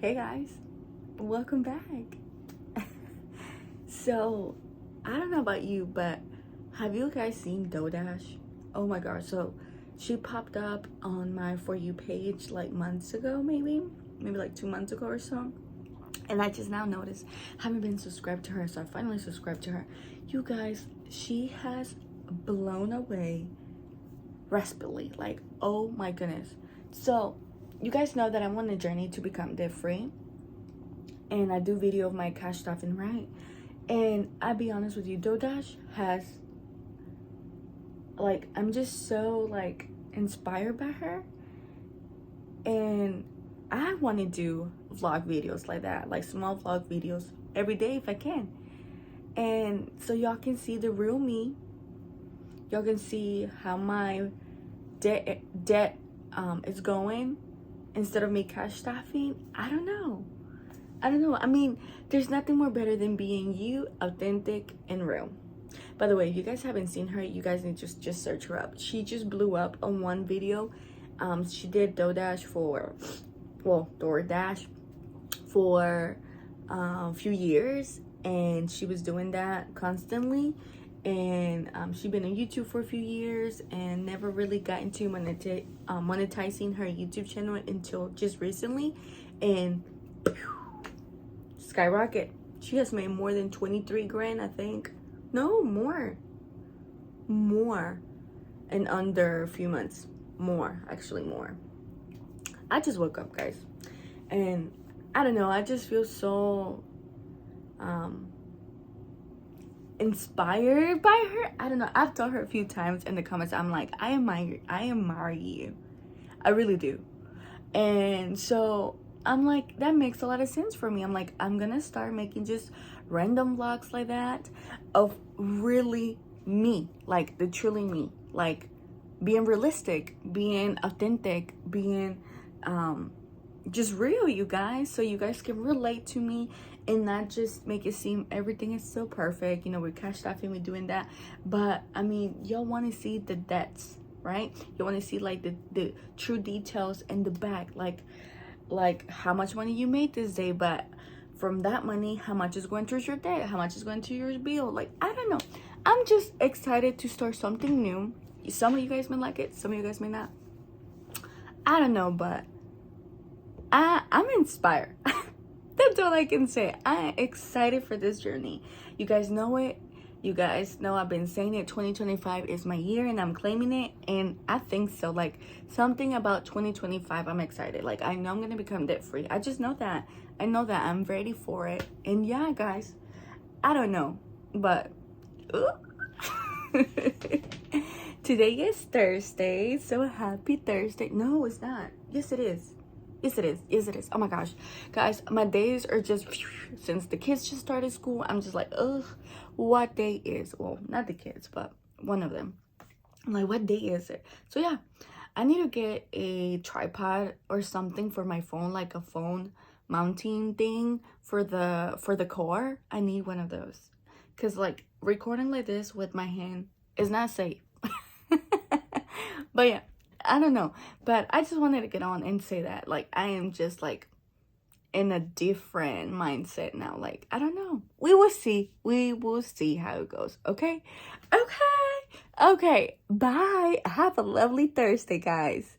Hey guys, welcome back. So, I don't know about you, but have you guys seen DoDash? Oh my gosh, so she popped up on my For You page like months ago, maybe like 2 months ago or so. And I just now noticed, haven't been subscribed to her, so I finally subscribed to her. You guys, she has blown away rapidly. Like, oh my goodness. So, you guys know that I'm on a journey to become debt free, and I do video of my cash stuffing, right? And I'll be honest with you, DoDash has, like, I'm just so like inspired by her, and I want to do vlog videos like that, like small vlog videos every day if I can. And so y'all can see the real me. Y'all can see how my debt is going instead of me cash stuffing. I don't know. I mean, there's nothing more better than being you, authentic and real. By the way, if you guys haven't seen her, you guys need to just search her up. She just blew up on one video. She did DoDash for, well, DoorDash for a few years, and she was doing that constantly. And she'd been on YouTube for a few years and never really got into monetizing her YouTube channel until just recently. And skyrocket. She has made more than 23 grand, I think. No, more in under a few months. Actually more. I just woke up, guys, and I don't know, I just feel so inspired by her. I don't know, I've told her a few times in the comments, I'm like, I admire you. I really do. And so I'm like, that makes a lot of sense for me. I'm like, I'm gonna start making just random vlogs like that of really me, like the truly me, like being realistic, being authentic, being just real, you guys, so you guys can relate to me and not just make it seem everything is so perfect. You know, we're cash stuffing, we're doing that, but I mean, y'all want to see the debts, right? You want to see like the true details in the back, like how much money you made this day, but from that money, how much is going towards your debt, how much is going to your bill. Like, I don't know, I'm just excited to start something new. Some of you guys may like it, some of you guys may not. I don't know, but I'm inspired. That's all I can say. I'm excited for this journey. You guys know it. You guys know I've been saying it. 2025 is my year and I'm claiming it. And I think so. Like, something about 2025, I'm excited. Like, I know I'm going to become debt free. I just know that. I know that I'm ready for it. And yeah, guys, I don't know. But today is Thursday. So happy Thursday. No, it's not. Yes, it is. Yes, it is. Yes, it is. Oh my gosh. Guys, my days are just, since the kids just started school, I'm just like, ugh, what day is, well, not the kids, but one of them. I'm like, what day is it? So yeah, I need to get a tripod or something for my phone, like a phone mounting thing for the core. I need one of those. Because like recording like this with my hand is not safe. But yeah, I don't know, but I just wanted to get on and say that, like, I am just like in a different mindset now. Like, I don't know, we will see how it goes. Okay, bye. Have a lovely Thursday, guys.